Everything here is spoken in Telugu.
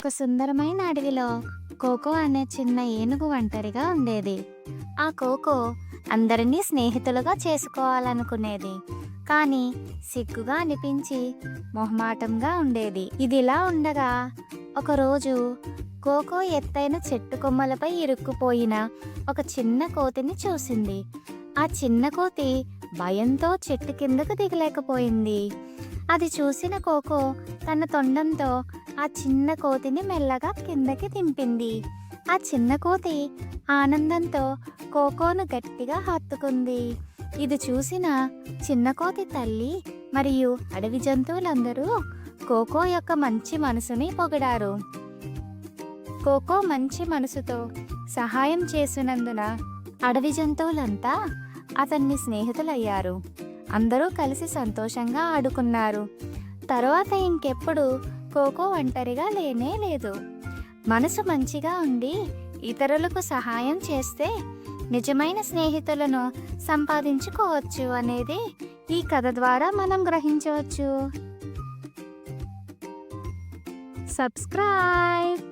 ఒక సుందరమైన అడవిలో కోకో అనే చిన్న ఏనుగు ఒంటరిగా ఉండేది. ఆ కోకో అందరినీ స్నేహితులుగా చేసుకోవాలనుకునేది. కానీ సిగ్గుగా అనిపించి మొహమాటంగా ఉండేది. ఇదిలా ఉండగా ఒకరోజు కోకో ఎత్తైన చెట్టు కొమ్మలపై ఇరుక్కుపోయిన ఒక చిన్న కోతిని చూసింది. ఆ చిన్న కోతి భయంతో చెట్టు కిందకు దిగలేకపోయింది. అది చూసిన కోకో తన తొండంతో ఆ చిన్న కోతిని మెల్లగా కిందకి దింపింది. ఆ చిన్న కోతి ఆనందంతో కోకోను గట్టిగా హత్తుకుంది. ఇది చూసిన చిన్న కోతి తల్లి మరియు అడవి జంతువులందరూ కోకో యొక్క మంచి మనసుని పొగిడారు. కోకో మంచి మనసుతో సహాయం చేసినందున అడవి జంతువులంతా అతన్ని స్నేహితులయ్యారు. అందరూ కలిసి సంతోషంగా ఆడుకున్నారు. తరువాత ఇంకెప్పుడు కోకో ఒంటరిగా లేనే లేదు. మనసు మంచిగా ఉండి ఇతరులకు సహాయం చేస్తే నిజమైన స్నేహితులను సంపాదించుకోవచ్చు అనేది ఈ కథ ద్వారా మనం గ్రహించవచ్చు. సబ్స్క్రైబ్.